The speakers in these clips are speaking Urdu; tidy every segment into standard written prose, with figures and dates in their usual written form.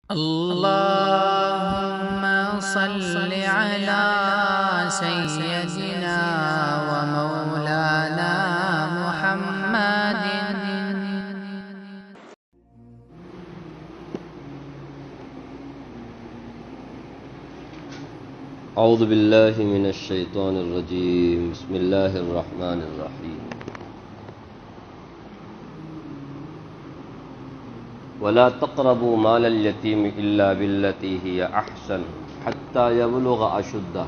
اللهم صل على سيدنا ومولانا محمد. اعوذ باللہ من الشیطان الرجیم. بسم اللہ الرحمن الرحیم. ولا تقربوا مال اليتيم الا بالتي هي احسن حتى يبلغ اشده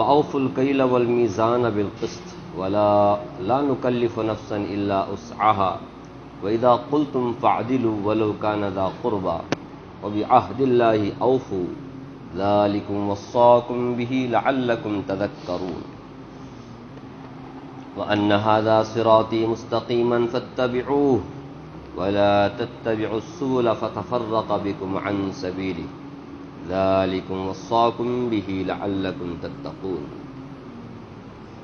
واوفوا الكيل والميزان بالقسط ولا نكلف نفسا الا وسعها واذا قلتم فاعدلوا ولو كان ذا قربى وبعهد الله اوفوا ذلكم وصاكم به لعلكم تذكرون وأن هذا صراطي مستقيما فاتبعوه ولا تتبعوا السبل فتفرق بكم عن سبيله ذلكم وصاكم به لعلكم تتقون.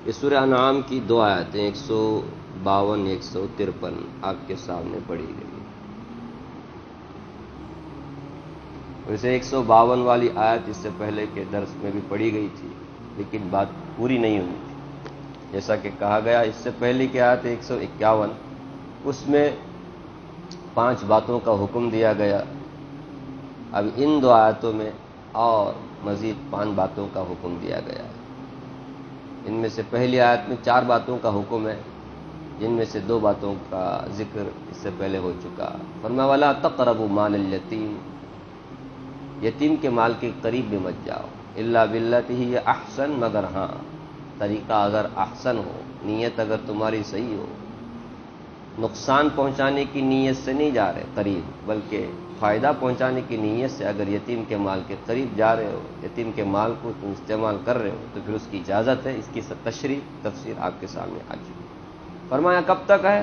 اس سورہ انعام کی دو آیتیں 152 153 آپ کے سامنے پڑھی گئی. ویسے 152 والی آیت اس سے پہلے کے درس میں بھی پڑھی گئی تھی لیکن بات پوری نہیں ہوئی تھی. جیسا کہ کہا گیا اس سے پہلے کی آیت 151 اس میں 5 باتوں کا حکم دیا گیا. اب ان 2 آیتوں میں اور مزید 5 باتوں کا حکم دیا گیا. ان میں سے پہلی آیت میں 4 باتوں کا حکم ہے جن میں سے 2 باتوں کا ذکر اس سے پہلے ہو چکا. فرمایا ولا تقربوا مال الیتیم، یتیم کے مال کے قریب بھی مت جاؤ. الا باللتی ہی احسن، مگر ہاں طریقہ اگر احسن ہو، نیت اگر تمہاری صحیح ہو، نقصان پہنچانے کی نیت سے نہیں جا رہے قریب بلکہ فائدہ پہنچانے کی نیت سے اگر یتیم کے مال کے قریب جا رہے ہو، یتیم کے مال کو تم استعمال کر رہے ہو تو پھر اس کی اجازت ہے. اس کی تفسیر آپ کے سامنے آ چکی. فرمایا کب تک ہے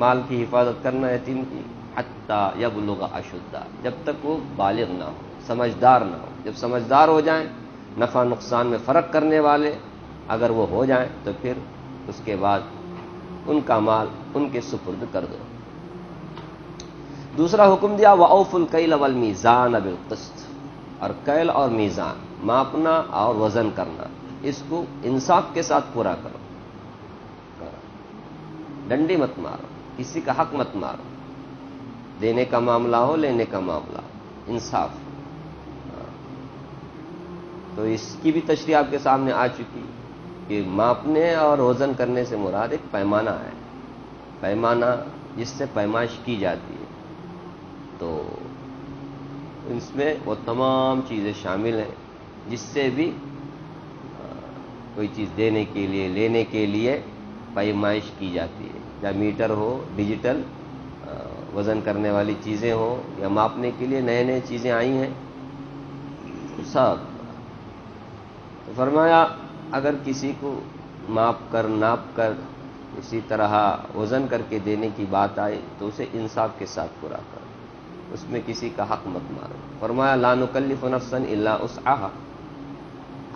مال کی حفاظت کرنا یتیم کی؟ حتی یبلغ اشدہ، جب تک وہ بالغ نہ ہو، سمجھدار نہ ہو. جب سمجھدار ہو جائیں، نفع نقصان میں فرق کرنے والے اگر وہ ہو جائیں تو پھر اس کے بعد ان کا مال ان کے سپرد کر دو. دوسرا حکم دیا وَأَوْفُوا الْكَيْلَ وَالْمِيزَانَ بِالْقِسْطِ، اور کیل اور میزان، ماپنا اور وزن کرنا، اس کو انصاف کے ساتھ پورا کرو. ڈنڈی مت مارو، کسی کا حق مت مارو. دینے کا معاملہ ہو، لینے کا معاملہ ہو، انصاف. تو اس کی بھی تشریح آپ کے سامنے آ چکی کہ ماپنے اور وزن کرنے سے مراد ایک پیمانہ ہے، پیمانہ جس سے پیمائش کی جاتی ہے. تو اس میں وہ تمام چیزیں شامل ہیں جس سے بھی کوئی چیز دینے کے لیے لینے کے لیے پیمائش کی جاتی ہے. یا میٹر ہو، ڈیجیٹل وزن کرنے والی چیزیں ہوں، یا ماپنے کے لیے نئے نئے چیزیں آئی ہیں سب. تو فرمایا اگر کسی کو ماپ کر ناپ کر اسی طرح وزن کر کے دینے کی بات آئے تو اسے انصاف کے ساتھ پورا کرو، اس میں کسی کا حق مت مارو. فرمایا لا نکلف نفسا الا وسعها،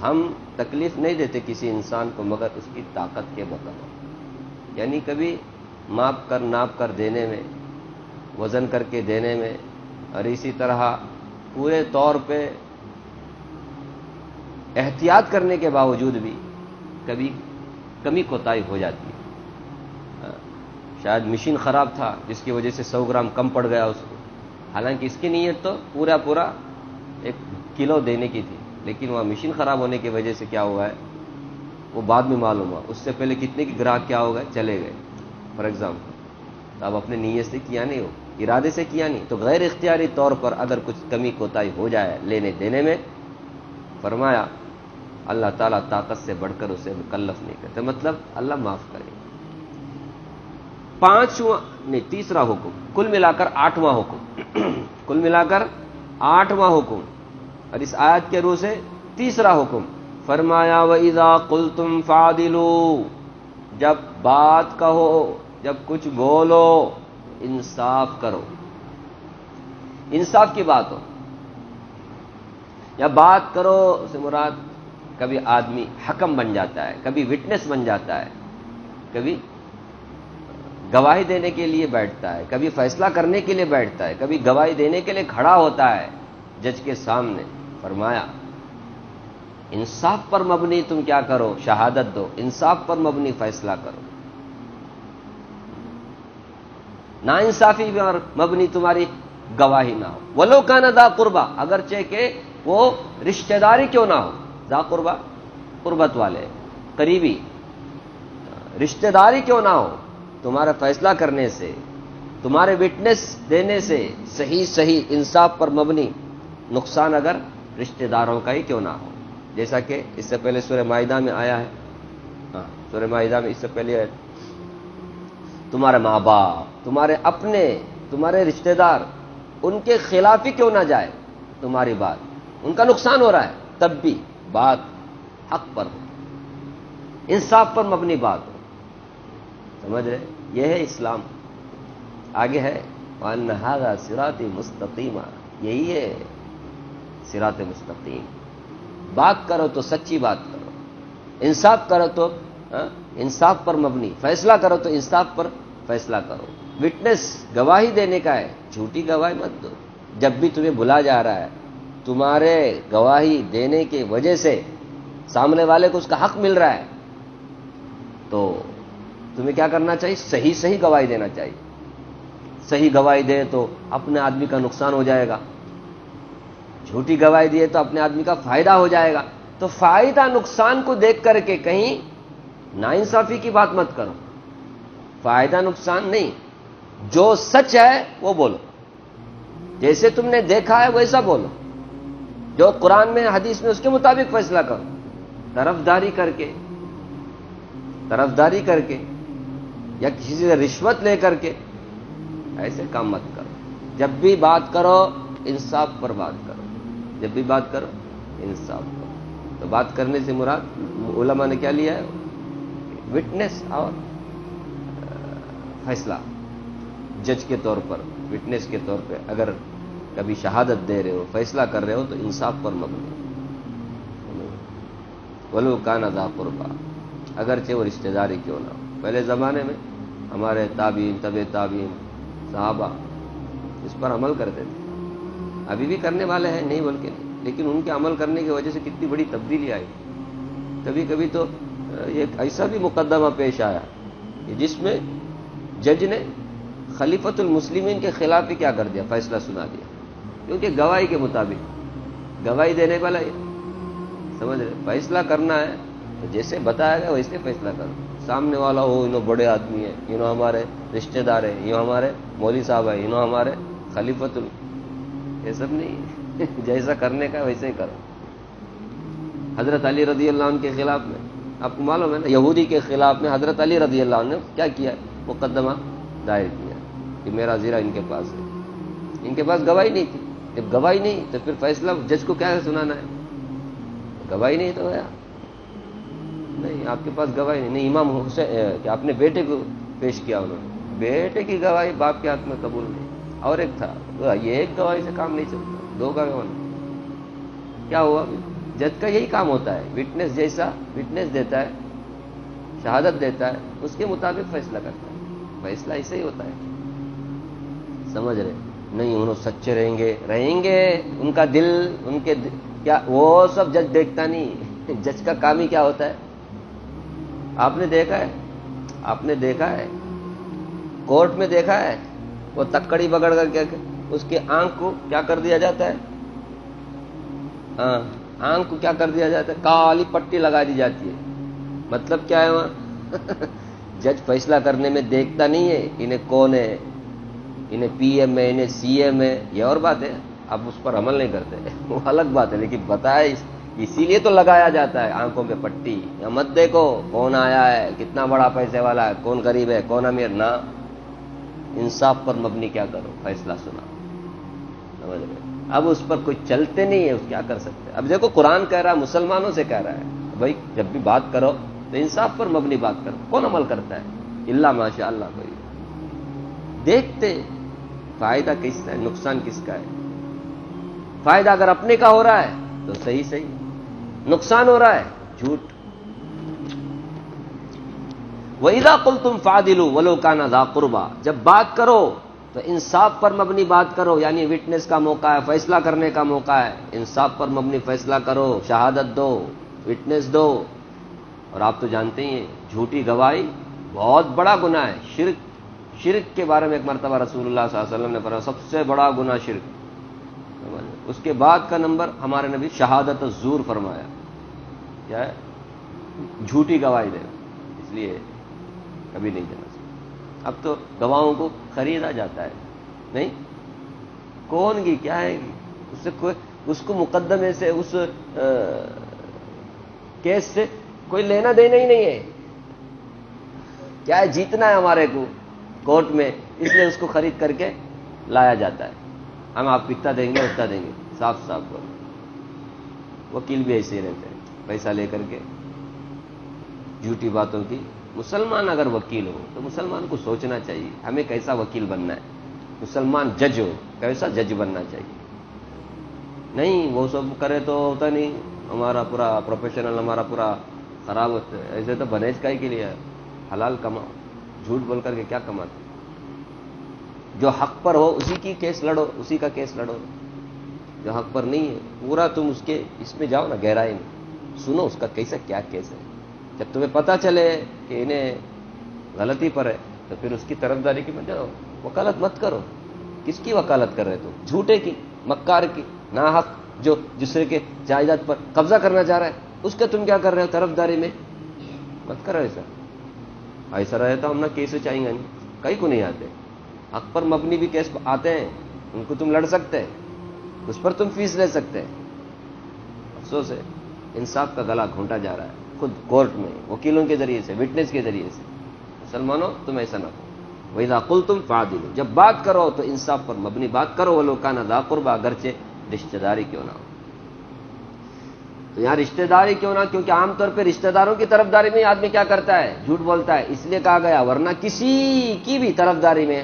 ہم تکلیف نہیں دیتے کسی انسان کو مگر اس کی طاقت کے مطابق. یعنی کبھی ماپ کر ناپ کر دینے میں، وزن کر کے دینے میں، اور اسی طرح پورے طور پہ احتیاط کرنے کے باوجود بھی کبھی کمی کوتاہی ہو جاتی ہے. شاید مشین خراب تھا جس کی وجہ سے 100 گرام کم پڑ گیا اس کو، حالانکہ اس کی نیت تو پورا 1 کلو دینے کی تھی، لیکن وہاں مشین خراب ہونے کی وجہ سے کیا ہوا ہے وہ بعد میں معلوم ہوا. اس سے پہلے کتنے کی گراہک کیا ہو گئے چلے گئے فار ایگزامپل. تو اب اپنے نیت سے کیا نہیں ہو، ارادے سے کیا نہیں، تو غیر اختیاری طور پر اگر کچھ کمی کوتاہی ہو جائے لینے دینے میں، فرمایا اللہ تعالیٰ طاقت سے بڑھ کر اسے مکلف نہیں کرتے، مطلب اللہ معاف کرے. تیسرا حکم، کل ملا کر 8واں حکم کل ملا کر 8واں حکم، اور اس آیت کے روح سے تیسرا حکم. فرمایا وَإِذَا قُلْتُمْ فَعْدِلُوا، جب بات کہو، جب کچھ بولو، انصاف کرو. انصاف کی بات ہو یا بات کرو سے مراد کبھی آدمی حکم بن جاتا ہے، کبھی وٹنس بن جاتا ہے، کبھی گواہی دینے کے لیے بیٹھتا ہے، کبھی فیصلہ کرنے کے لیے بیٹھتا ہے، کبھی گواہی دینے کے لیے کھڑا ہوتا ہے. جج کے سامنے فرمایا انصاف پر مبنی تم کیا کرو، شہادت دو، انصاف پر مبنی فیصلہ کرو، ناانصافی پر مبنی تمہاری گواہی نہ ہو، ولو کان ذا قربا، اگرچہ کہ وہ رشتہ داری کیوں نہ ہو، ذا قربا قربت والے قریبی، رشتہ داری کیوں نہ ہو، تمہارا فیصلہ کرنے سے، تمہارے وٹنس دینے سے صحیح انصاف پر مبنی نقصان اگر رشتہ داروں کا ہی کیوں نہ ہو، جیسا کہ اس سے پہلے سورہ مائدہ میں آیا ہے، سورہ مائدہ میں اس سے پہلے ہے تمہارے ماں باپ، تمہارے اپنے، تمہارے رشتہ دار، ان کے خلاف ہی کیوں نہ جائے تمہاری بات، ان کا نقصان ہو رہا ہے، تب بھی بات حق پر ہو، انصاف پر مبنی بات ہو، سمجھ رہے؟ یہ ہے اسلام۔ آگے ہے وَأَنَّ هَذَا صِرَاطِي مُسْتَقِيمًا، یہی ہے صراط مستقیم، بات کرو تو سچی بات کرو، انصاف کرو تو انصاف پر مبنی، فیصلہ کرو تو انصاف پر فیصلہ کرو، وٹنس گواہی دینے کا ہے، جھوٹی گواہی مت دو، جب بھی تمہیں بلا جا رہا ہے، تمہارے گواہی دینے کی وجہ سے سامنے والے کو اس کا حق مل رہا ہے، تو تمہیں کیا کرنا چاہیے؟ صحیح گواہی دینا چاہیے، صحیح گواہی دے تو اپنے آدمی کا نقصان ہو جائے گا، جھوٹی گواہی دیے تو اپنے آدمی کا فائدہ ہو جائے گا، تو فائدہ نقصان کو دیکھ کر کے کہیں ناانصافی کی بات مت کرو، فائدہ نقصان نہیں، جو سچ ہے وہ بولو، جیسے تم نے دیکھا ہے ویسا بولو، جو قرآن میں حدیث میں اس کے مطابق فیصلہ کرو، طرفداری کر کے یا کسی سے رشوت لے کر کے ایسے کام مت کرو، جب بھی بات کرو انصاف پر بات کرو، جب بھی بات کرو انصاف کرو۔ تو بات کرنے سے مراد علماء نے کیا لیا ہے؟ وٹنس اور فیصلہ، جج کے طور پر، وٹنس کے طور پہ اگر کبھی شہادت دے رہے ہو، فیصلہ کر رہے ہو تو انصاف پر مبنی، ولو کان ذا قربا، اگرچہ وہ رشتہ داری کیوں نہ ہو۔ پہلے زمانے میں ہمارے تابعین، طبع تابعین، صحابہ اس پر عمل کرتے تھے، ابھی بھی کرنے والے ہیں، نہیں بول کے نہیں، لیکن ان کے عمل کرنے کی وجہ سے کتنی بڑی تبدیلی آئی۔ کبھی کبھی تو ایک ایسا بھی مقدمہ پیش آیا کہ جس میں جج نے خلیفۃ المسلمین کے خلاف ہی کیا کر دیا، فیصلہ سنا دیا، کیونکہ گواہی کے مطابق، گواہی دینے والا یہ سمجھ رہے، فیصلہ کرنا ہے تو جیسے بتایا گیا ویسے فیصلہ کرو، سامنے والا ہو انہوں بڑے آدمی ہیں، انہوں ہمارے رشتہ دار ہیں، انہوں ہمارے مولوی صاحب ہیں، انہوں ہمارے خلیفۃ یہ سب نہیں، جیسا کرنے کا ویسے ہی کرو۔ حضرت علی رضی اللہ عنہ کے خلاف میں، آپ کو معلوم ہے نا، یہودی کے خلاف میں حضرت علی رضی اللہ عنہ نے کیا کیا؟ مقدمہ دائر کیا کہ میرا زیرہ ان کے پاس ہے، ان کے پاس گواہی نہیں تھی، جب گواہی نہیں تو پھر فیصلہ جج کو کیا سنانا ہے؟ گواہی نہیں تو گیا نہیں، آپ کے پاس گواہی نہیں، امام حسین کہ اپنے بیٹے کو پیش کیا انہوں نے، بیٹے کی گواہی باپ کے ہاتھ میں قبول نہیں، اور ایک تھا یہ ایک گواہی سے کام نہیں چلتا، دو گواہی کیا ہوا؟ جج کا یہی کام ہوتا ہے، وٹنس جیسا وٹنس دیتا ہے، شہادت دیتا ہے، اس کے مطابق فیصلہ کرتا ہے، فیصلہ ایسے ہی ہوتا ہے، سمجھ رہے؟ نہیں انہوں سچے رہیں گے، ان کا دل، ان کے کیا وہ سب جج دیکھتا نہیں، جج کا کام ہی کیا ہوتا ہے؟ آپ نے دیکھا ہے کورٹ میں دیکھا ہے، وہ تکڑی پکڑ کر کے اس کے آنکھ کو کیا کر دیا جاتا ہے؟ آنکھ کو کیا کر دیا جاتا ہے؟ کالی پٹی لگا دی جاتی ہے، مطلب کیا ہے وہاں؟ جج فیصلہ کرنے میں دیکھتا نہیں ہے انہیں کون ہے، انہیں پی ایم ہے، انہیں سی ایم ہے، یہ اور بات ہے، اب اس پر عمل نہیں کرتے وہ الگ بات ہے، لیکن بتائے اسی لیے تو لگایا جاتا ہے آنکھوں پہ پٹی، یا مت دیکھو کون آیا ہے، کتنا بڑا پیسے والا ہے، کون غریب ہے، کون امیر، نہ، انصاف پر مبنی کیا کرو، فیصلہ سنا، سمجھ رہے؟ اب اس پر کوئی چلتے نہیں ہے، اس کیا کر سکتے؟ اب دیکھو قرآن کہہ رہا ہے، مسلمانوں سے کہہ رہا ہے بھائی جب بھی بات کرو تو انصاف پر مبنی بات کرو، کون عمل کرتا ہے؟ الا ماشاء اللہ کوئی، دیکھتے فائدہ کس کا ہے، نقصان کس کا ہے، فائدہ اگر اپنے کا ہو رہا ہے تو صحیح، نقصان ہو رہا ہے جھوٹ۔ وَإِذَا قُلْتُمْ فَعْدِلُوا وَلَوْ كَانَ ذَا قُرْبَى، جب بات کرو تو انصاف پر مبنی بات کرو، یعنی وٹنس کا موقع ہے، فیصلہ کرنے کا موقع ہے، انصاف پر مبنی فیصلہ کرو، شہادت دو، وٹنس دو۔ اور آپ تو جانتے ہی ہیں جھوٹی گواہی بہت بڑا گناہ ہے، شرک کے بارے میں ایک مرتبہ رسول اللہ صلی اللہ علیہ وسلم نے فرمایا سب سے بڑا گناہ شرک۔ اس کے بعد کا نمبر ہمارے نبی شہادت الزور فرمایا، کیا ہے؟ جھوٹی گواہی دینا، اس لیے کبھی نہیں دینا چاہیے۔ اب تو گواہوں کو خریدا جاتا ہے، نہیں کون گی کیا ہے گی، اس سے کوئی، اس کو مقدمے سے، اس کیس سے کوئی لینا دینا ہی نہیں ہے، کیا ہے جیتنا ہے ہمارے کو کورٹ میں، اس لیے اس کو خرید کر کے لایا جاتا ہے، ہم آپ اتنا دیں گے اتنا دیں گے، صاف صاف کرو۔ وکیل بھی ایسے ہی رہتے ہیں، پیسہ لے کر کے جھوٹی باتوں کی۔ مسلمان اگر وکیل ہو تو مسلمان کو سوچنا چاہیے ہمیں کیسا وکیل بننا ہے، مسلمان جج ہو کیسا جج بننا چاہیے، نہیں وہ سب کرے تو ہوتا نہیں، ہمارا پورا پروفیشنل ہمارا پورا خراب ہوتا ہے، ایسے تو بنیج کا ہی کے لیے حلال کماؤ، جھوٹ بول کر کے کیا کماتے، جو حق پر ہو اسی کی کیس لڑو، اسی کا کیس لڑو، جو حق پر نہیں ہے پورا تم اس کے اس میں جاؤ نا، گہرائی میں سنو اس کا کیسا کیا کیس ہے، جب تمہیں پتہ چلے کہ انہیں غلطی پر ہے تو پھر اس کی طرفداری کی مت جاؤ، وکالت مت کرو۔ کس کی وکالت کر رہے تم؟ جھوٹے کی، مکار کی، ناحق جو دوسرے کے جائیداد پر قبضہ کرنا چاہ رہا ہے اس کا تم کیا کر رہے ہو طرفداری میں؟ مت کرو ایسا، ایسا رہے تو ہم نہ کیسے چاہیں گے، کئی کو نہیں آتے، حق پر مبنی بھی کیس آتے ہیں، ان کو تم لڑ سکتے ہیں، اس پر تم فیس لے سکتے ہیں۔ افسوس ہے انصاف کا گلا گھونٹا جا رہا ہے، خود کورٹ میں وکیلوں کے ذریعے سے، وٹنس کے ذریعے سے۔ مسلمانوں تم ایسا نہ کرو، وَإِذَا قُلْتُمْ فَعْدِلُوا، جب بات کرو تو انصاف پر مبنی بات کرو، وَلَوْ كَانَ ذَا قُرْبَىٰ، اگرچہ رشتہ داری کیوں نہ ہو۔ تو یہاں رشتہ داری کیوں نہ، کیونکہ عام طور پہ رشتہ داروں کی طرفداری میں آدمی کیا کرتا ہے؟ جھوٹ بولتا ہے، اس لیے کہا گیا، ورنہ کسی کی بھی طرفداری میں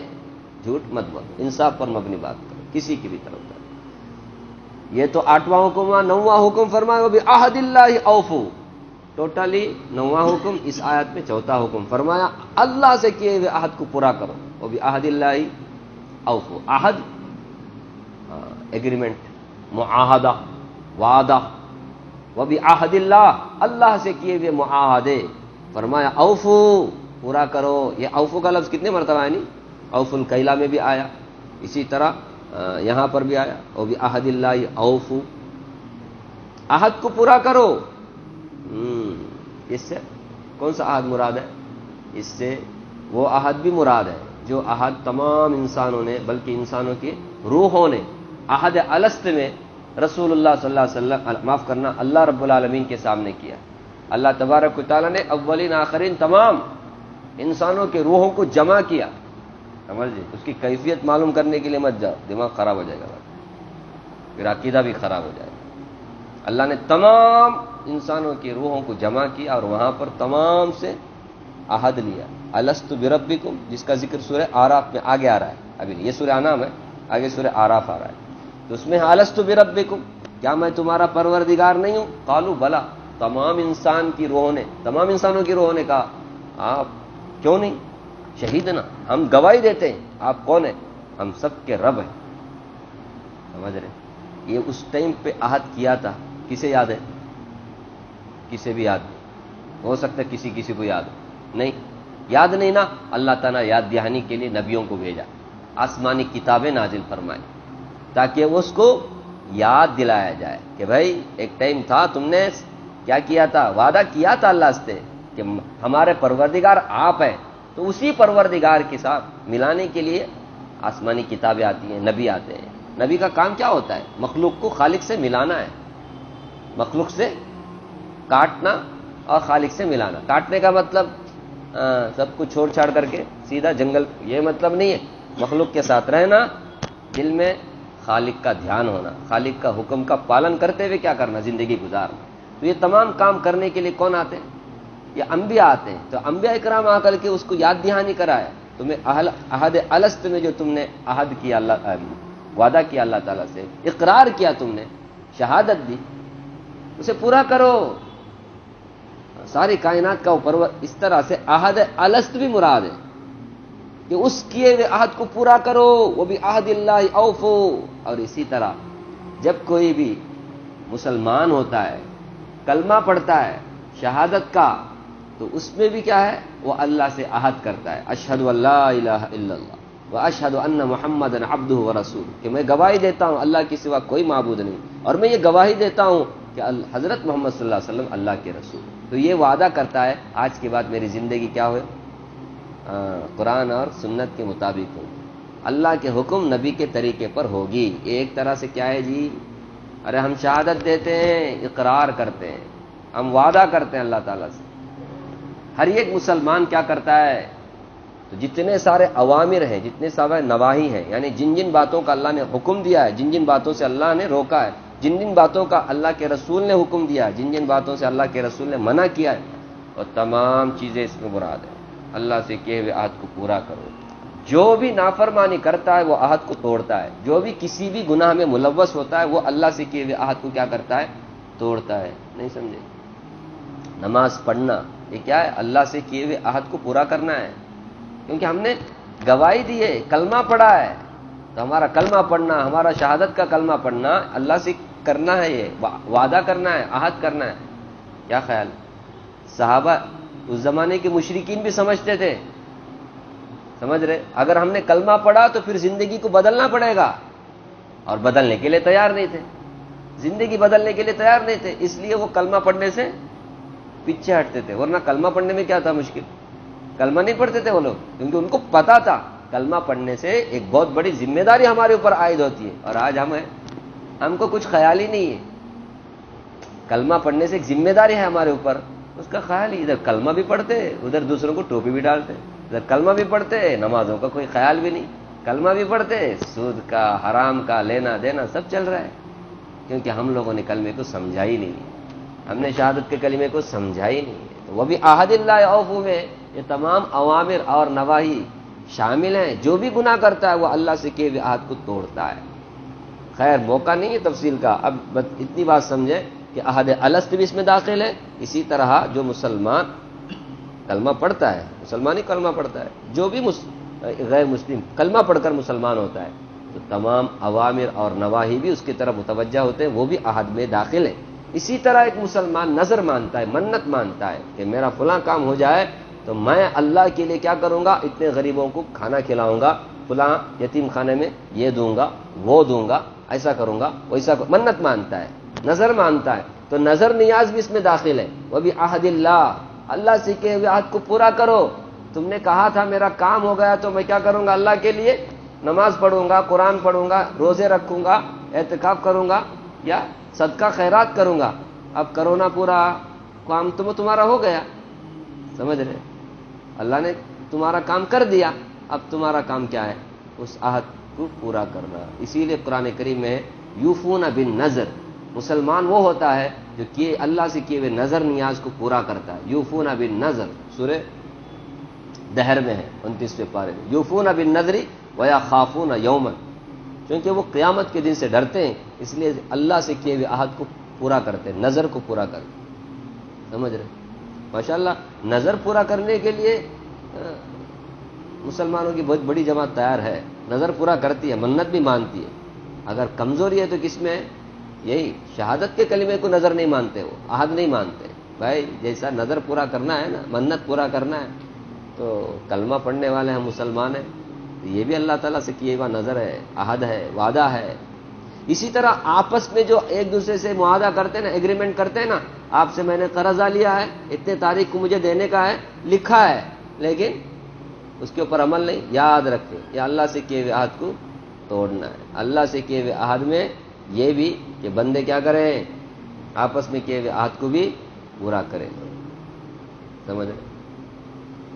جھوٹ مت بولو، انصاف پر مبنی بات کرو، کسی کی بھی طرفداری۔ یہ تو 8واں حکم ہوا۔ 9واں حکم فرمایا وَبِعَهْدِ اللَّهِ أَوْفُوا، ٹوٹلی 9واں حکم اس آیت میں، چوتھا حکم فرمایا اللہ سے کیے ہوئے عہد کو پورا کرو، وَبِعَهْدِ اللَّهِ أَوْفُوا، عہد ایگریمنٹ، معاہدہ، وعدہ، وَبِعَهْدِ اللَّهِ اللہ سے کیے ہوئے معاہدے، فرمایا اوفو، پورا کرو۔ یہ اوفو کا لفظ کتنے مرتبہ ہے؟ اوفو الکیلہ میں بھی آیا، اسی طرح یہاں پر بھی آیا، وَبِعَهْدِ اللَّهِ أَوْفُوا، عہد کو پورا کرو۔ اس سے کون سا عہد مراد ہے؟ اس سے وہ عہد بھی مراد ہے جو عہد تمام انسانوں نے، بلکہ انسانوں کی روحوں نے عہد الست میں رسول اللہ صلی اللہ علیہ وسلم، معاف کرنا، اللہ رب العالمین کے سامنے کیا۔ اللہ تبارک و تعالیٰ نے اولین آخرین تمام انسانوں کے روحوں کو جمع کیا، سمجھے؟ اس کی کیفیت معلوم کرنے کے لیے مت جاؤ، دماغ خراب ہو جائے گا، پھر عقیدہ بھی خراب ہو جائے گا۔ اللہ نے تمام انسانوں کی روحوں کو جمع کیا اور وہاں پر تمام سے عہد لیا، الست بربکم، جس کا ذکر سورہ آراف میں آگے آ رہا ہے، ابھی یہ سورہ انعام ہے، آگے سورہ آراف آ رہا ہے، تو اس میں الست بربکم، کیا میں تمہارا پروردگار نہیں ہوں؟ قالوا بلا، تمام انسان کی روحوں نے، تمام انسانوں کی روحوں نے کہا آپ کیوں نہیں، شہیدنا، ہم گواہی دیتے ہیں، آپ کون ہیں؟ ہم سب کے رب ہیں، سمجھ رہے؟ یہ اس ٹائم پہ عہد کیا تھا، کسے یاد ہے؟ کسے بھی یاد نہیں، ہو سکتا ہے کسی کو یاد نہیں، یاد نہیں نا، اللہ تعالیٰ یاد دہانی کے لیے نبیوں کو بھیجا، آسمانی کتابیں نازل فرمائی تاکہ اس کو یاد دلایا جائے کہ بھائی ایک ٹائم تھا، تم نے کیا کیا تھا، وعدہ کیا تھا اللہ سے کہ ہمارے پروردگار آپ ہیں، تو اسی پروردگار کے ساتھ ملانے کے لیے آسمانی کتابیں آتی ہیں، نبی آتے ہیں۔ نبی کا کام کیا ہوتا ہے؟ مخلوق کو خالق سے ملانا ہے، مخلوق سے کاٹنا اور خالق سے ملانا۔ کاٹنے کا مطلب سب کچھ چھوڑ چھاڑ کر کے سیدھا جنگل، یہ مطلب نہیں ہے، مخلوق کے ساتھ رہنا، دل میں خالق کا دھیان ہونا، خالق کا حکم کا پالن کرتے ہوئے کیا کرنا، زندگی گزارنا۔ تو یہ تمام کام کرنے کے لیے کون آتے ہیں؟ یہ انبیاء آتے ہیں۔ تو انبیاء اکرام آ کر کے اس کو یاد دہانی کرایا، تمہیں عہد الست میں جو تم نے عہد کیا، اللہ وعدہ کیا اللہ تعالیٰ سے، اقرار کیا تم نے، شہادت دی، اسے پورا کرو۔ ساری کائنات کا اوپر اس طرح سے عہد الست بھی مراد ہے، کہ اس کیے ہوئے عہد کو پورا کرو، وہ بھی عہد اللہ اوفو۔ اور اسی طرح جب کوئی بھی مسلمان ہوتا ہے، کلمہ پڑھتا ہے شہادت کا، تو اس میں بھی کیا ہے، وہ اللہ سے عہد کرتا ہے، اشہد ان لا الہ الا اللہ واشہد ان محمدا عبدہ ورسولہ، کہ میں گواہی دیتا ہوں اللہ کے سوا کوئی معبود نہیں، اور میں یہ گواہی دیتا ہوں کہ حضرت محمد صلی اللہ علیہ وسلم اللہ کے رسول۔ تو یہ وعدہ کرتا ہے آج کے بعد میری زندگی کیا ہوئے، قرآن اور سنت کے مطابق ہو، اللہ کے حکم نبی کے طریقے پر ہوگی۔ ایک طرح سے کیا ہے جی، ارے ہم شہادت دیتے ہیں، اقرار کرتے ہیں، ہم وعدہ کرتے ہیں اللہ تعالیٰ سے۔ ہر ایک مسلمان کیا کرتا ہے، تو جتنے سارے اوامر ہیں، جتنے سارے نواہی ہیں، یعنی جن جن باتوں کا اللہ نے حکم دیا ہے، جن جن باتوں سے اللہ نے روکا ہے، جن جن باتوں کا اللہ کے رسول نے حکم دیا ہے، جن جن باتوں سے اللہ کے رسول نے منع کیا ہے، اور تمام چیزیں اس میں مراد ہیں۔ اللہ سے کہے ہوئے عہد کو پورا کرو۔ جو بھی نافرمانی کرتا ہے وہ عہد کو توڑتا ہے، جو بھی کسی بھی گناہ میں ملوث ہوتا ہے وہ اللہ سے کیے ہوئے عہد کو کیا کرتا ہے، توڑتا ہے۔ نہیں سمجھے؟ نماز پڑھنا یہ کیا ہے، اللہ سے کیے ہوئے عہد کو پورا کرنا ہے، کیونکہ ہم نے گواہی دی ہے، کلمہ پڑھا ہے، تو ہمارا کلمہ پڑھنا، ہمارا شہادت کا کلمہ پڑھنا اللہ سے کرنا ہے، یہ وعدہ کرنا ہے، عہد کرنا ہے۔ کیا خیال؟ صحابہ اس زمانے کے مشرکین بھی سمجھتے تھے، سمجھ رہے؟ اگر ہم نے کلمہ پڑھا تو پھر زندگی کو بدلنا پڑے گا، اور بدلنے کے لیے تیار نہیں تھے، زندگی بدلنے کے لیے تیار نہیں تھے، اس لیے وہ کلمہ پڑھنے سے پیچھے ہٹتے تھے۔ ورنہ کلمہ پڑھنے میں کیا تھا مشکل، کلمہ نہیں پڑھتے تھے وہ لوگ، کیونکہ ان کو پتا تھا کلمہ پڑھنے سے ایک بہت بڑی ذمہ داری ہمارے اوپر عائد ہوتی ہے، اور آج ہم کو کچھ خیال ہی نہیں ہے، کلمہ پڑھنے سے ایک ذمہ داری ہے ہمارے اوپر، اس کا خیال ہی، ادھر کلمہ بھی پڑھتے ادھر دوسروں کو ٹوپی بھی ڈالتے، ادھر کلمہ بھی پڑھتے نمازوں کا کوئی خیال بھی نہیں، کلمہ بھی پڑھتے سود کا حرام کا لینا دینا سب چل رہا ہے، کیونکہ ہم لوگوں نے کلمے کو سمجھا ہی نہیں ہے، ہم نے شہادت کے کلمے کو سمجھا ہی نہیں ہے۔ تو وہ بھی عہد اللہ اوفو میں یہ تمام اوامر اور نواہی شامل ہیں، جو بھی گناہ کرتا ہے وہ اللہ سے کیے ہوئے عہد کو توڑتا ہے۔ خیر موقع نہیں ہے تفصیل کا، اب بس اتنی بات سمجھے کہ عہد الست بھی اس میں داخل ہے۔ اسی طرح جو مسلمان کلمہ پڑھتا ہے، مسلمان ہی کلمہ پڑھتا ہے، جو بھی غیر مسلم کلمہ پڑھ کر مسلمان ہوتا ہے تو تمام اوامر اور نواہی بھی اس کی طرف متوجہ ہوتے ہیں، وہ بھی عہد میں داخل ہے۔ اسی طرح ایک مسلمان نظر مانتا ہے، منت مانتا ہے کہ میرا فلاں کام ہو جائے تو میں اللہ کے لیے کیا کروں گا، اتنے غریبوں کو کھانا کھلاؤں گا، فلاں یتیم خانے میں یہ دوں گا وہ دوں گا، ایسا کروں گا ویسا، منت مانتا ہے، نظر مانتا ہے، تو نظر نیاز بھی اس میں داخل ہے۔ وہ بھی عہد اللہ سے کہے ہوئے عہد کو پورا کرو۔ تم نے کہا تھا میرا کام ہو گیا تو میں کیا کروں گا، اللہ کے لیے نماز پڑھوں گا، قرآن پڑھوں گا، روزے رکھوں گا، اعتکاف کروں گا یا صدقہ خیرات کروں گا۔ اب کرونا پورا کام تمہارا ہو گیا، سمجھ رہے؟ اللہ نے تمہارا کام کر دیا، اب تمہارا کام کیا ہے، اس عہد کو پورا کرنا۔ اسی لیے قرآن کریم میں یوفون بالنذر، مسلمان وہ ہوتا ہے جو کہ اللہ سے کیے ہوئے نظر نیاز کو پورا کرتا ہے۔ یوفون بالنذر سورہ دہر میں ہے 29ویں پارے میں، یوفون بالنذر ویخافون یوما، کیونکہ وہ قیامت کے دن سے ڈرتے ہیں، اس لیے اللہ سے کیے ہوئے عہد کو پورا کرتے ہیں، نظر کو پورا کرتے ہیں، سمجھ رہے؟ ماشاءاللہ نظر پورا کرنے کے لیے مسلمانوں کی بہت بڑی جماعت تیار ہے، نظر پورا کرتی ہے، منت بھی مانتی ہے۔ اگر کمزوری ہے تو کس میں ہے؟ یہی شہادت کے کلمے کو نظر نہیں مانتے، وہ عہد نہیں مانتے۔ بھائی جیسا نظر پورا کرنا ہے نا، منت پورا کرنا ہے، تو کلمہ پڑھنے والے ہم مسلمان ہیں، تو یہ بھی اللہ تعالیٰ سے کیے ہوا نظر ہے، عہد ہے، وعدہ ہے۔ اسی طرح آپس میں جو ایک دوسرے سے معاہدہ کرتے ہیں نا، ایگریمنٹ کرتے ہیں نا، آپ سے میں نے قرضہ لیا ہے، اتنے تاریخ کو مجھے دینے کا ہے، لکھا ہے، لیکن اس کے اوپر عمل نہیں، یاد رکھیں یہ اللہ سے کیے ہوئے عہد کو توڑنا ہے۔ اللہ سے کیے ہوئے عہد میں یہ بھی کہ بندے کیا کریں، آپس میں کیے ہوئے عہد کو بھی پورا کریں، سمجھ رہے؟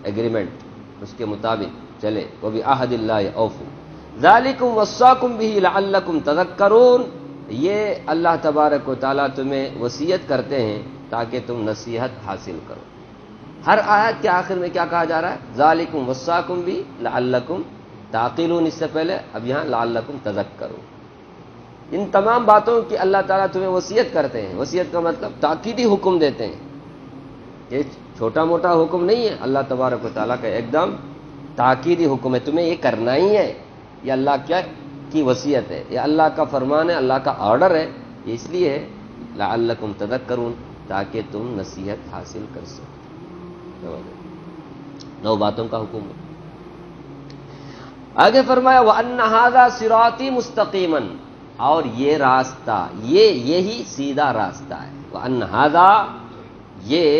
ایگریمنٹ اس کے مطابق چلے، وہ بھی عہد اللہ اوفو ذالکم وصاکم بہ لعلکم تذکرون، یہ اللہ تبارک و تعالیٰ تمہیں وصیت کرتے ہیں تاکہ تم نصیحت حاصل کرو۔ ہر آیت کے آخر میں کیا کہا جا رہا ہے؟ ذالکم وصاکم بہ لعلکم تعقلون، اس سے پہلے اب یہاں لعلکم تذکرون۔ ان تمام باتوں کی اللہ تعالیٰ تمہیں وصیت کرتے ہیں، وصیت کا مطلب تاکیدی حکم دیتے ہیں، یہ چھوٹا موٹا حکم نہیں ہے، اللہ تبارک و تعالیٰ کا ایک دم تاکیدی حکم ہے، تمہیں یہ کرنا ہی ہے، یہ اللہ کیا کی وصیت ہے، یہ اللہ کا فرمان ہے، اللہ کا آرڈر ہے، یہ اس لیے ہے لعلکم تذکرون، تاکہ تم نصیحت حاصل کر سکو۔ 9 باتوں کا حکم ہے۔ آگے فرمایا وَأَنَّ هَذَا صِرَاطِي مُسْتَقِيمًا، اور یہ راستہ، یہی سیدھا راستہ ہے۔ وَأَنَّ هَذَا، یہ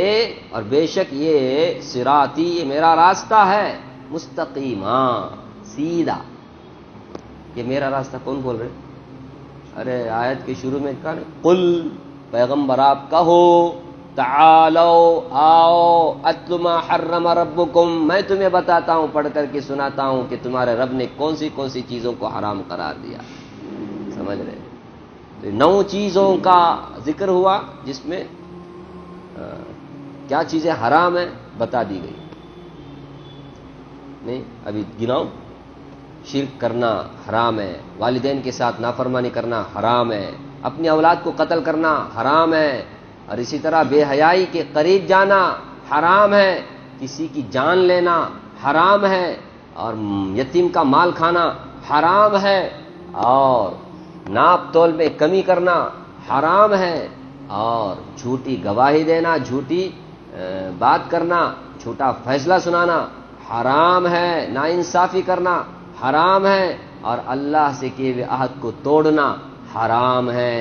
اور بے شک یہ صراطی، یہ میرا راستہ ہے، مستقیما، سیدھا۔ یہ میرا راستہ کون بول رہے؟ ارے آیت کے شروع میں کہا قل، پیغمبر آپ کہو، تعالو، آؤ، اتل ما حرم ربکم، میں تمہیں بتاتا ہوں، پڑھ کر کے سناتا ہوں کہ تمہارے رب نے کون سی چیزوں کو حرام قرار دیا۔ سمجھ رہے؟ تو 9 چیزوں کا ذکر ہوا جس میں کیا چیزیں حرام ہیں بتا دی گئی۔ نہیں ابھی گناؤں، شرک کرنا حرام ہے، والدین کے ساتھ نافرمانی کرنا حرام ہے، اپنی اولاد کو قتل کرنا حرام ہے، اور اسی طرح بے حیائی کے قریب جانا حرام ہے، کسی کی جان لینا حرام ہے، اور یتیم کا مال کھانا حرام ہے، اور ناپ تول میں کمی کرنا حرام ہے، اور جھوٹی گواہی دینا، جھوٹی بات کرنا، جھوٹا فیصلہ سنانا حرام ہے، ناانصافی کرنا حرام ہے، اور اللہ سے کیے ہوئے عہد کو توڑنا حرام ہے۔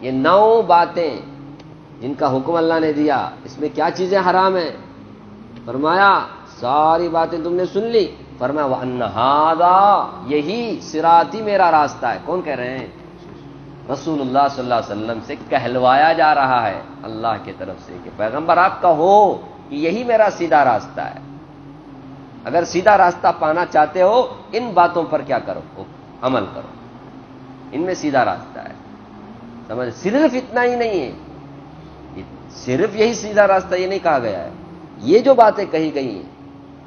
یہ 9 باتیں جن کا حکم اللہ نے دیا، اس میں کیا چیزیں حرام ہیں؟ فرمایا ساری باتیں تم نے سن لی، فرمایا وَأَنَّ هَذَا، یہی صراطی میرا راستہ ہے۔ کون کہہ رہے ہیں؟ رسول اللہ صلی اللہ علیہ وسلم سے کہلوایا جا رہا ہے اللہ کی طرف سے کہ پیغمبر آپ کہو کہ یہی میرا سیدھا راستہ ہے۔ اگر سیدھا راستہ پانا چاہتے ہو ان باتوں پر کیا کرو؟ عمل کرو، ان میں سیدھا راستہ ہے۔ سمجھ؟ صرف اتنا ہی نہیں ہے، صرف یہی سیدھا راستہ یہ نہیں کہا گیا ہے، یہ جو باتیں کہی گئی ہیں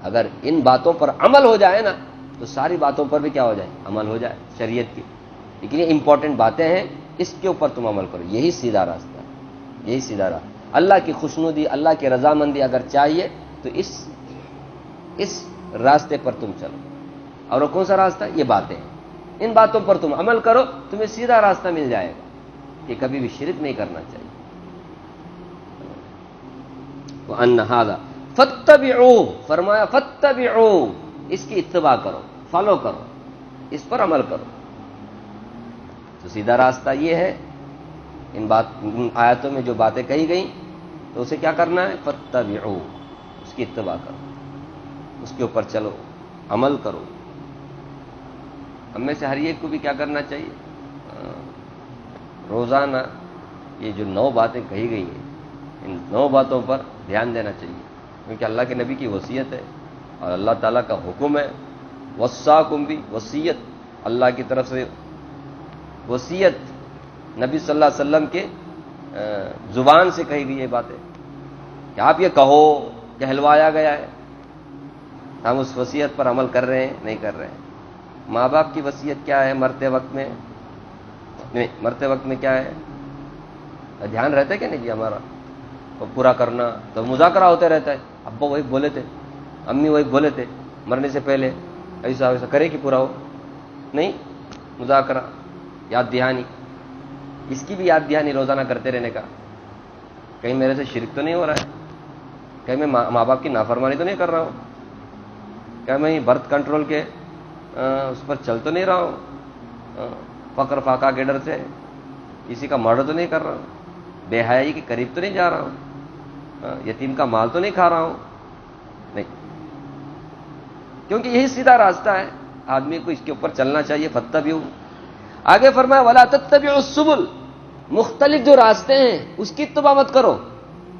اگر ان باتوں پر عمل ہو جائے نا تو ساری باتوں پر بھی کیا ہو جائے؟ عمل ہو جائے شریعت کی۔ لیکن یہ امپورٹنٹ باتیں ہیں، اس کے اوپر تم عمل کرو، یہی سیدھا راستہ ہے، یہی سیدھا راستہ۔ اللہ کی خوشنودی، اللہ کی رضامندی اگر چاہیے تو اس راستے پر تم چلو۔ اور وہ کون سا راستہ؟ یہ باتیں ہیں، ان باتوں پر تم عمل کرو، تمہیں سیدھا راستہ مل جائے گا کہ کبھی بھی شرک نہیں کرنا چاہیے۔ وَأَنَّ هَذَا فَاتَّبِعُوا، فرمایا فَاتَّبِعُوا، اس کی اتباع کرو، فالو کرو، اس پر عمل کرو۔ تو سیدھا راستہ یہ ہے، ان آیتوں میں جو باتیں کہی گئیں تو اسے کیا کرنا ہے؟ فَاتَّبِعُوا، اس کی اتباع کرو، اس کے اوپر چلو، عمل کرو۔ ہم میں سے ہر ایک کو بھی کیا کرنا چاہیے؟ روزانہ یہ جو 9 باتیں کہی گئی ہیں ان 9 باتوں پر دھیان دینا چاہیے، کیونکہ اللہ کے نبی کی وصیت ہے اور اللہ تعالیٰ کا حکم ہے۔ وصاکم بھی، وصیت اللہ کی طرف سے، وصیت نبی صلی اللہ علیہ وسلم کے زبان سے کہی گئی یہ باتیں کہ آپ یہ کہو، کہلوایا گیا ہے۔ ہم اس وصیت پر عمل کر رہے ہیں؟ نہیں کر رہے ہیں۔ ماں باپ کی وصیت کیا ہے مرتے وقت میں؟ نہیں، مرتے وقت میں کیا ہے؟ دھیان رہتا ہے کہ نہیں جی ہمارا وہ پورا کرنا؟ تو مذاکرہ ہوتے رہتا ہے، ابا وہی بولے تھے، امی وہی بولے تھے مرنے سے پہلے، ایسا ویسا کرے کہ پورا ہو؟ نہیں، مذاکرہ، یاد دہانی، اس کی بھی یاد دہانی روزانہ کرتے رہنے کا، کہیں میرے سے شرک تو نہیں ہو رہا ہے، کہیں میں ماں باپ کی نافرمانی تو نہیں کر رہا ہوں، کیا میں برتھ کنٹرول کے اس پر چل تو نہیں رہا ہوں، فقر فاقہ کے ڈر سے کسی کا مرڈر تو نہیں کر رہا ہوں، بے حیائی کے قریب تو نہیں جا رہا ہوں، یتیم کا مال تو نہیں کھا رہا ہوں؟ نہیں، کیونکہ یہی سیدھا راستہ ہے، آدمی کو اس کے اوپر چلنا چاہیے۔ فاتبعوا، آگے فرمایا ولا تتبعوا السبل، مختلف جو راستے ہیں اس کی اتباع مت کرو،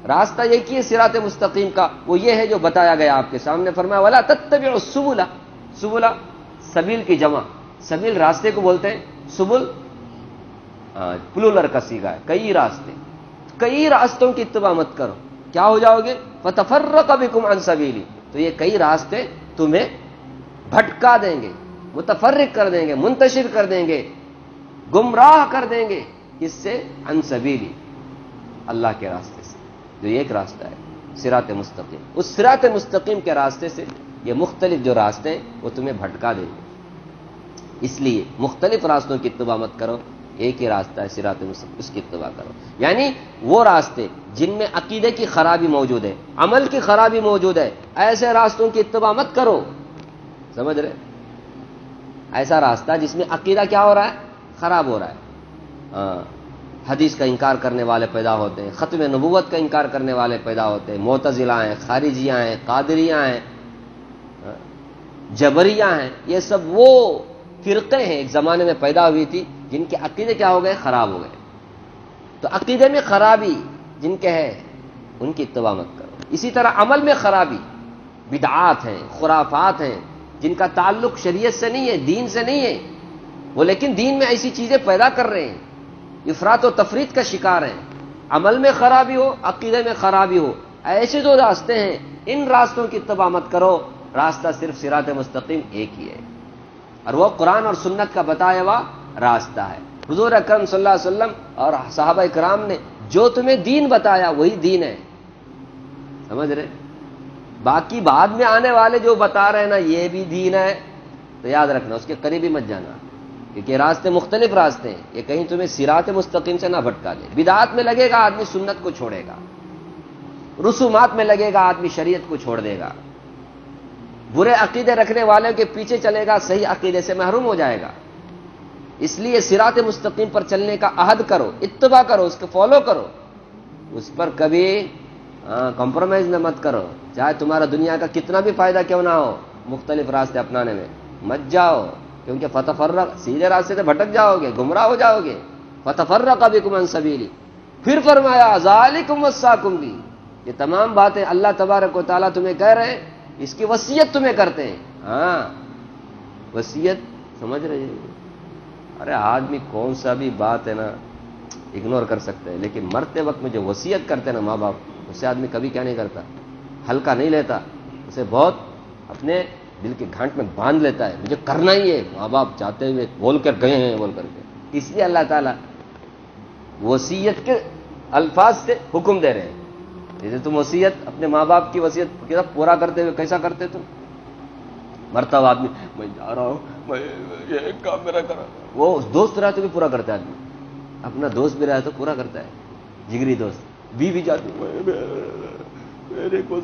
راستہ ایک ہی ہے صراط مستقیم کا، وہ یہ ہے جو بتایا گیا آپ کے سامنے۔ فرمایا ولا تتبعوا السبل، سبل سبیل کی جمع، سبیل راستے کو بولتے ہیں، سبل پلولر کا صیغہ ہے، کئی راستے، کئی راستوں کی اتباع مت کرو، کیا ہو جاؤ گے؟ فتفرق بکم عن سبیلی، تو یہ کئی راستے تمہیں بھٹکا دیں گے، متفرق کر دیں گے، منتشر کر دیں گے، گمراہ کر دیں گے، کس سے؟ عن سبیلی، اللہ کے راستے سے، جو ایک راستہ ہے صراط مستقیم، اس صراط مستقیم کے راستے سے یہ مختلف جو راستے ہیں وہ تمہیں بھٹکا دیں گے، اس لیے مختلف راستوں کی اتباع مت کرو، ایک ہی راستہ ہے صراط مستقیم، اس کی اتباع کرو۔ یعنی وہ راستے جن میں عقیدے کی خرابی موجود ہے، عمل کی خرابی موجود ہے، ایسے راستوں کی اتباع مت کرو، سمجھ رہے؟ ایسا راستہ جس میں عقیدہ کیا ہو رہا ہے؟ خراب ہو رہا ہے، حدیث کا انکار کرنے والے پیدا ہوتے ہیں، ختم نبوت کا انکار کرنے والے پیدا ہوتے ہیں، معتزلہ ہیں، خارجیہ ہیں، قادریہ ہیں، جبریہ ہیں، یہ سب وہ فرقے ہیں ایک زمانے میں پیدا ہوئی تھی جن کے عقیدے کیا ہو گئے؟ خراب ہو گئے۔ تو عقیدے میں خرابی جن کے ہے ان کی اتباع مت کرو۔ اسی طرح عمل میں خرابی، بدعات ہیں، خرافات ہیں، جن کا تعلق شریعت سے نہیں ہے، دین سے نہیں ہے، وہ لیکن دین میں ایسی چیزیں پیدا کر رہے ہیں، افراط و تفریط کا شکار ہیں، عمل میں خرابی ہو، عقیدے میں خرابی ہو، ایسے جو راستے ہیں ان راستوں کی اتباع مت کرو، راستہ صرف صراط مستقیم ایک ہی ہے، اور وہ قرآن اور سنت کا بتایا ہوا راستہ ہے۔ حضور اکرم صلی اللہ علیہ وسلم اور صحابہ کرام نے جو تمہیں دین بتایا وہی دین ہے، سمجھ رہے؟ باقی بعد میں آنے والے جو بتا رہے ہیں نا یہ بھی دین ہے، تو یاد رکھنا اس کے قریب ہی مت جانا، کیونکہ راستے مختلف راستے ہیں، یہ کہیں تمہیں صراط مستقیم سے نہ بھٹکا دے۔ بدعات میں لگے گا آدمی سنت کو چھوڑے گا، رسومات میں لگے گا آدمی شریعت کو چھوڑ دے گا، برے عقیدے رکھنے والوں کے پیچھے چلے گا صحیح عقیدے سے محروم ہو جائے گا۔ اس لیے صراط مستقیم پر چلنے کا عہد کرو، اتباع کرو، اس کو فالو کرو، اس پر کبھی کمپرومائز نہ مت کرو، چاہے تمہارا دنیا کا کتنا بھی فائدہ کیوں نہ ہو، مختلف راستے اپنانے میں مت جاؤ، کیونکہ فتفرق، سیدھے راستے سے بھٹک جاؤ گے، گمراہ ہو جاؤ گے۔ فتفرق بکم عن سبیلی، پھر فرمایا ذالکم وصاکم بھی، یہ تمام باتیں اللہ تبارک و تعالیٰ تمہیں کہہ رہے ہیں، اس کی وصیت تمہیں کرتے ہیں۔ ہاں وصیت سمجھ رہے ہیں؟ ارے آدمی کون سا بھی بات ہے نا اگنور کر سکتے ہیں، لیکن مرتے وقت میں جو وصیت کرتے ہیں نا ماں باپ، اسے آدمی کبھی کیا نہیں کرتا، ہلکا نہیں لیتا، اسے بہت اپنے دل کے گھانٹ میں باندھ لیتا ہے، مجھے کرنا ہی ہے، ماں باپ چاہتے ہوئے بول کر گئے ہیں بول کر کے۔ اس لیے اللہ تعالیٰ وصیت کے الفاظ سے حکم دے رہے ہیں، جیسے تم وصیت اپنے ماں باپ کی وصیت پورا کرتے ہوئے کیسا کرتے تم؟ مرتا ہوا آدمی میں جا رہا ہوں، میں یہ ایک کام میرا کرا، وہ دوست رہا تو بھی پورا کرتا ہے آدمی، اپنا دوست بھی رہا تو پورا کرتا ہے، جگری دوست، بیوی جاتی میرے کو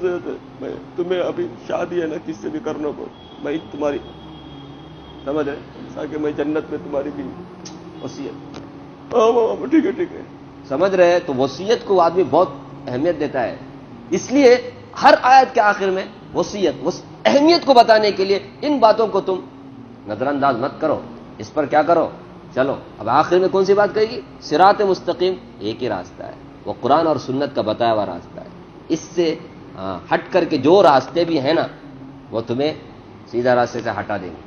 میں تمہیں ابھی شادی ہے نا کس سے بھی کرنا کو، میں تمہاری سمجھ ہے تاکہ میں جنت میں تمہاری بھی وصیت، ٹھیک ہے ٹھیک ہے، سمجھ رہے؟ تو وصیت کو آدمی بہت اہمیت دیتا ہے، اس لیے ہر آیت کے آخر میں وصیت، اہمیت کو بتانے کے لیے ان باتوں کو تم نظر انداز مت کرو، اس پر کیا کرو، چلو۔ اب آخر میں کون سی بات کہے گی؟ صراط مستقیم ایک ہی راستہ ہے، وہ قرآن اور سنت کا بتایا ہوا راستہ ہے، اس سے ہٹ کر کے جو راستے بھی ہیں نا وہ تمہیں سیدھا راستے سے ہٹا دیں گے۔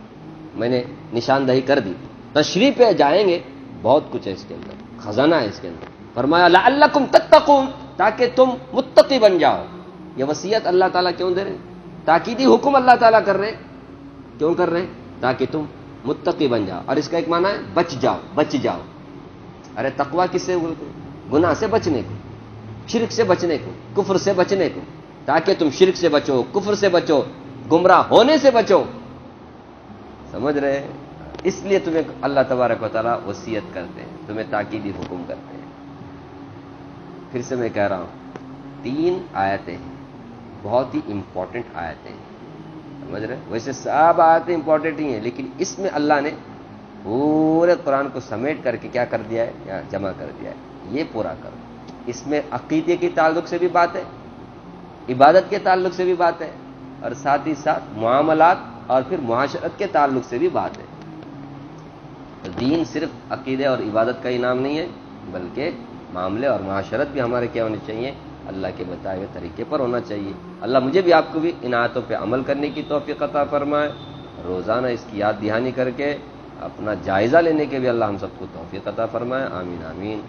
میں نے نشاندہی کر دی، تشریح پہ جائیں گے، بہت کچھ ہے اس کے اندر، خزانہ ہے اس کے اندر۔ فرمایا لعلکم تتقون، تاکہ تم متقی بن جاؤ۔ یہ وصیت اللہ تعالیٰ کیوں دے رہے ہیں؟ تاکیدی حکم اللہ تعالیٰ کر رہے ہیں، کیوں کر رہے ہیں؟ تاکہ تم متقی بن جاؤ، اور اس کا ایک معنی ہے بچ جاؤ، بچ جاؤ۔ ارے تقویٰ کس سے بولتے ہیں؟ گناہ سے بچنے کو، شرک سے بچنے کو، کفر سے بچنے کو، تاکہ تم شرک سے بچو، کفر سے بچو، گمراہ ہونے سے بچو، سمجھ رہے ہیں؟ اس لیے تمہیں اللہ تبارک و تعالیٰ وصیت کرتے ہیں، تمہیں تاکیدی حکم کرتے ہیں۔ پھر سے میں کہہ رہا ہوں 3 آیتیں ہیں، بہت ہی امپورٹنٹ آیتیں ہیں، سمجھ رہے؟ ویسے سب آیتیں امپورٹنٹ ہی ہیں، لیکن اس میں اللہ نے پورے قرآن کو سمیٹ کر کے کیا کر دیا ہے، یا جمع کر دیا ہے، یہ پورا کرو۔ اس میں عقیدے کے تعلق سے بھی بات ہے، عبادت کے تعلق سے بھی بات ہے، اور ساتھ ہی ساتھ معاملات اور پھر معاشرت کے تعلق سے بھی بات ہے۔ تو دین صرف عقیدے اور عبادت کا انعام نہیں ہے، بلکہ معاملے اور معاشرت بھی ہمارے کیا ہونے چاہیے، اللہ کے بتائے ہوئے طریقے پر ہونا چاہیے۔ اللہ مجھے بھی آپ کو بھی ان آیتوں پہ عمل کرنے کی توفیق عطا فرمائے، روزانہ اس کی یاد دہانی کر کے اپنا جائزہ لینے کے بھی اللہ ہم سب کو توفیق عطا فرمائے، آمین آمین۔